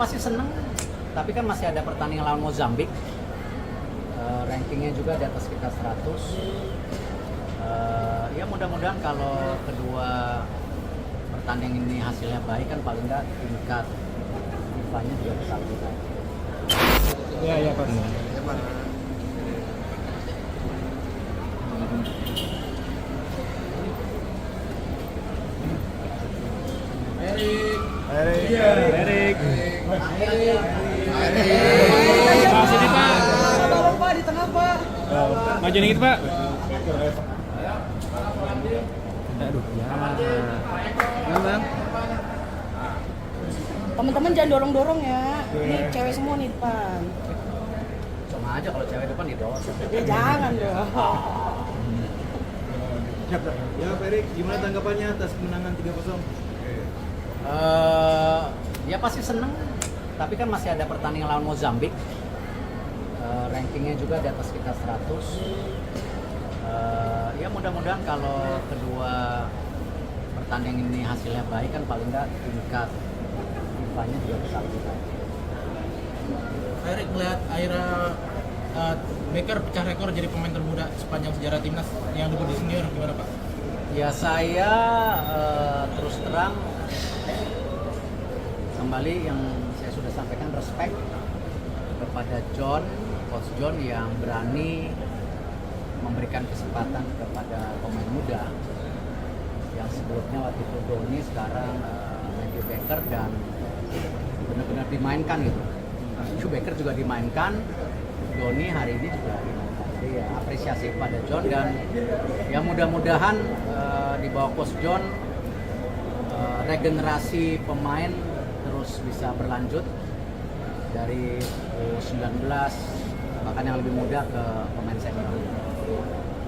pasti seneng, tapi kan masih ada pertandingan lawan Mozambik. Rankingnya juga di atas kita 100. Ya mudah-mudahan kalau kedua pertandingan ini hasilnya baik kan paling nggak tingkat FIFA-nya juga bisa lebih baik. Iya Pak. Erik. Pak, sini Pak. Tolong Pak, di tengah Pak. Maju dikit Pak. Aduh, ya. Bang. Teman-teman jangan dorong-dorong ya. Ini cewek semua nih depan. Sama aja kalau cewek depan didorong. Ya jangan dong. Ya Pak Erik, gimana tanggapannya atas kemenangan 3-0? Ya pasti seneng, tapi kan masih ada pertandingan lawan Mozambik. Rankingnya juga di atas kita 100. Ya mudah-mudahan kalau kedua pertandingan ini hasilnya baik kan paling nggak tingkat FIFA-nya juga bisa lebih baik. Erik melihat akhirnya Becker pecah rekor jadi pemain termuda sepanjang sejarah timnas yang debut di senior, gimana Pak? Ya saya terus terang kembali yang saya sudah sampaikan, respect kepada Coach John yang berani memberikan kesempatan kepada pemain muda yang sebelumnya waktu itu Doni, sekarang Matthew Becker, dan benar-benar dimainkan gitu. Matthew Becker juga dimainkan, Doni hari ini juga dimainkan. Jadi ya, apresiasi kepada John, dan ya mudah-mudahan di bawah Coach John regenerasi pemain terus bisa berlanjut dari U19 bahkan yang lebih muda ke pemain senior.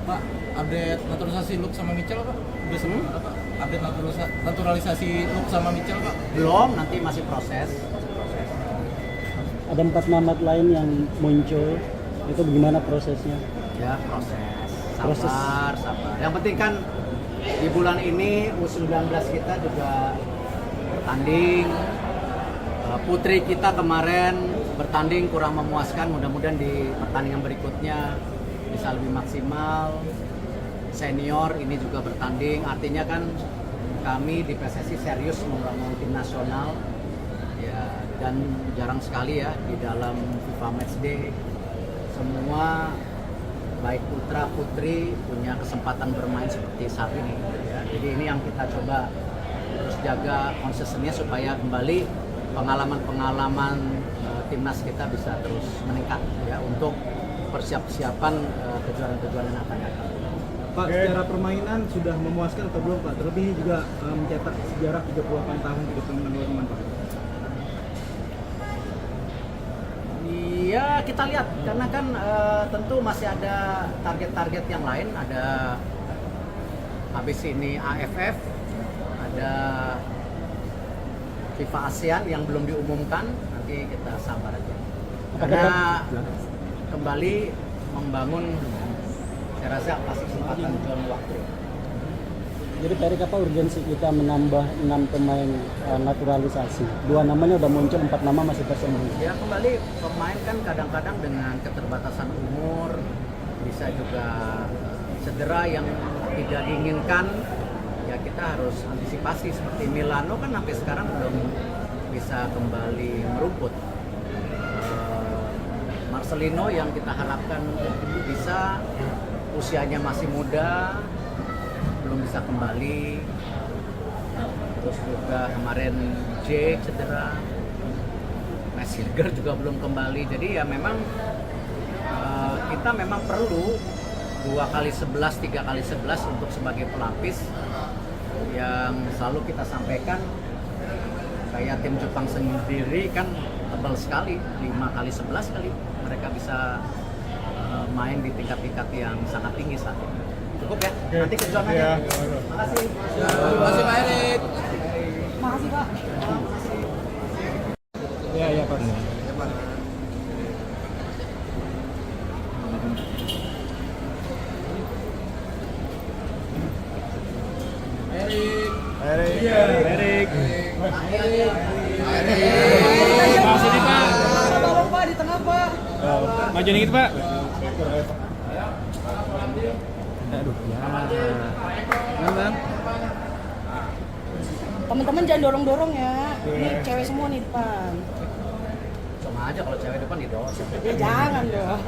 Pak, update naturalisasi Luke sama Mitchell Pak? Udah semua Pak? Update naturalisasi Luke sama Mitchell Pak? Belum, nanti masih proses. Ada 4 nama lain yang muncul. Itu bagaimana prosesnya? Ya sabar. Yang penting kan di bulan ini U19 kita juga bertanding. Putri kita kemarin bertanding kurang memuaskan, mudah-mudahan di pertandingan berikutnya bisa lebih maksimal. Senior ini juga bertanding, artinya kan kami di PSSI serius membangun tim nasional ya, dan jarang sekali ya di dalam FIFA Matchday semua baik putra putri punya kesempatan bermain seperti saat ini ya. Jadi ini yang kita coba terus jaga konsistennya supaya kembali pengalaman timnas kita bisa terus meningkat ya untuk persiapan kejuaraan-kejuaraan yang akan datang. Pak, secara permainan sudah memuaskan atau belum Pak? Terlebih juga mencetak sejarah 38 tahun di teman-teman Pak. Iya, kita lihat karena kan tentu masih ada target-target yang lain, ada habis ini AFF, ada FIFA ASEAN yang belum diumumkan, nanti kita sabar aja. Karena kembali membangun, saya rasa pasti kesempatan John waktu. Jadi Pak Erik, apa urgensi kita menambah 6 pemain naturalisasi? 2 namanya udah muncul, 4 nama masih tersembunyi. Ya kembali pemain kan kadang-kadang dengan keterbatasan umur, bisa juga cedera yang tidak diinginkan. Ya kita harus antisipasi, seperti Milano kan sampai sekarang belum bisa kembali merumput. Marcelino yang kita harapkan bisa, usianya masih muda, belum bisa kembali. Terus juga kemarin J cedera, Messilger juga belum kembali. Jadi ya memang kita memang perlu 2x11, 3x11 untuk sebagai pelapis yang selalu kita sampaikan. Kayak tim Jepang sendiri kan tebal sekali, 5x11 kali mereka bisa main di tingkat-tingkat yang sangat tinggi saat ini. Cukup ya? Nanti ke John aja. Makasih. Makasih Pak Erik. Makasih Pak. Iya Pak. Erik. Erik. Erik. sini Pak. Tolong Pak di tengah Pak. Maju dikit Pak. Aduh, ya. Bang. Teman-teman jangan dorong-dorong ya. Ini cewek semua nih depan. Sama aja kalau cewek depan didorong. Ya jangan dong.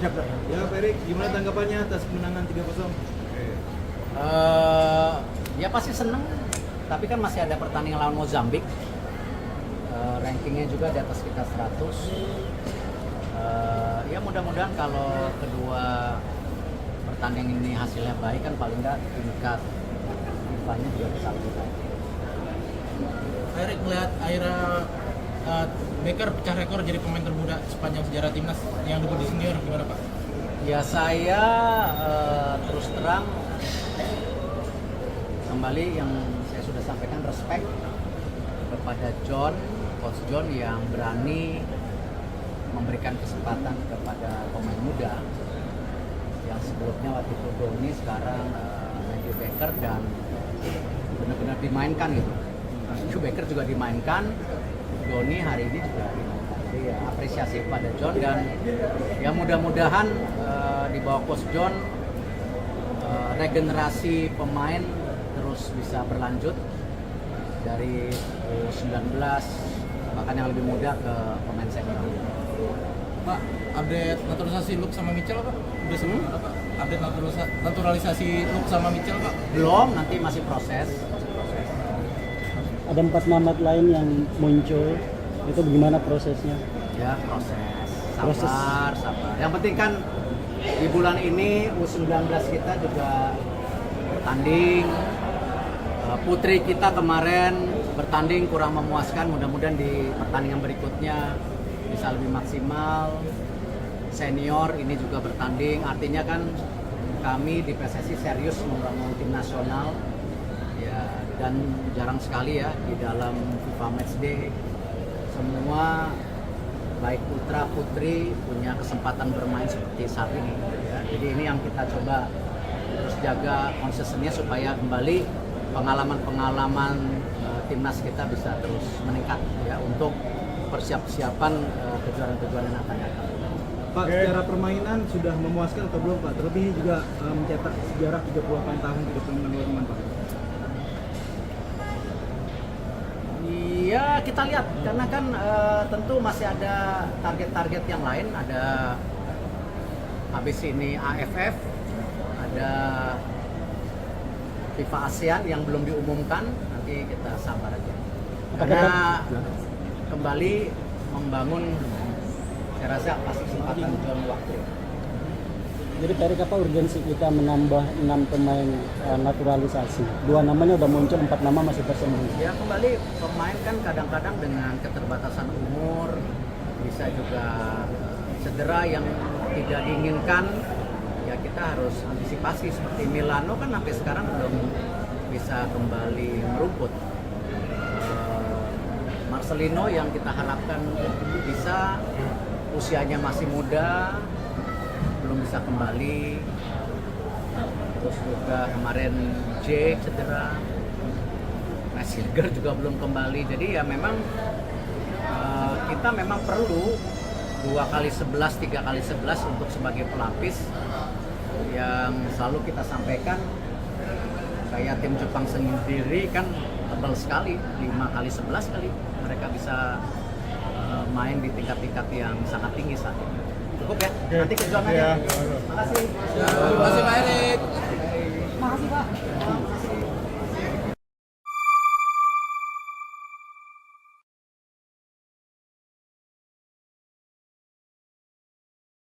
Siap, Pak. Ya, Pak Erik, gimana tanggapannya atas kemenangan 3-0? Ya pasti seneng, tapi kan masih ada pertandingan lawan Mozambik. Rankingnya juga di atas kita 100. Ya mudah-mudahan kalau kedua pertandingan ini hasilnya baik kan paling nggak tingkat FIFA-nya juga bisa lebih baik. Pak Erik melihat Aira Becker pecah rekor jadi pemain termuda sepanjang sejarah timnas yang debut di senior, gimana Pak? Ya saya terus terang kembali yang saya sudah sampaikan, respect kepada Coach John yang berani memberikan kesempatan kepada pemain muda yang sebelumnya waktu itu Doni, sekarang Matthew Becker, dan benar-benar dimainkan gitu. Matthew Becker juga dimainkan, Doni hari ini juga dimainkan. Jadi ya, apresiasi pada John, dan ya mudah-mudahan di bawah Coach John regenerasi pemain terus bisa berlanjut dari U19 bahkan yang lebih muda ke pemain senior. Pak, update naturalisasi Luke sama Mitchell Pak? Udah semua Pak? Update naturalisasi Luke sama Mitchell Pak? Belum, nanti masih proses. Ada 4 nama lain yang muncul, itu bagaimana prosesnya? Ya proses, sabar. Yang penting kan di bulan ini U19 kita juga bertanding. Putri kita kemarin bertanding kurang memuaskan, mudah-mudahan di pertandingan berikutnya bisa lebih maksimal. Senior ini juga bertanding, artinya kan kami di PSSI serius membangun tim nasional ya, dan jarang sekali ya di dalam FIFA Matchday semua baik putra putri punya kesempatan bermain seperti saat ini ya. Jadi ini yang kita coba terus jaga konsistennya supaya kembali pengalaman timnas kita bisa terus meningkat ya untuk persiapan kejuaraan-kejuaraan yang akan datang. Pak, secara permainan sudah memuaskan atau belum Pak? Terlebih juga mencetak sejarah 38 tahun di pengalaman Pak. Iya, kita lihat karena kan tentu masih ada target-target yang lain, ada habis ini AFF, ada FIFA ASEAN yang belum diumumkan, nanti kita sabar aja. Karena kembali membangun, saya rasa pasti kesempatan dalam waktu. Jadi Pak Erik, apa urgensi kita menambah 6 pemain naturalisasi? 2 namanya udah muncul, 4 nama masih tersembunyi. Ya kembali pemain kan kadang-kadang dengan keterbatasan umur, bisa juga cedera yang tidak diinginkan. Ya kita harus antisipasi, seperti Milano kan sampai sekarang belum bisa kembali merumput. Marcelino yang kita harapkan bisa, usianya masih muda, belum bisa kembali. Terus juga kemarin J cedera, Silger juga belum kembali. Jadi ya memang kita memang perlu 2x11, 3x11 untuk sebagai pelapis yang selalu kita sampaikan. Kayak tim Jepang sendiri kan tebal sekali, 5x11 kali mereka bisa main di tingkat-tingkat yang sangat tinggi saat ini. Cukup ya, nanti kejuan aja. Terima kasih. Terima kasih Pak Erik.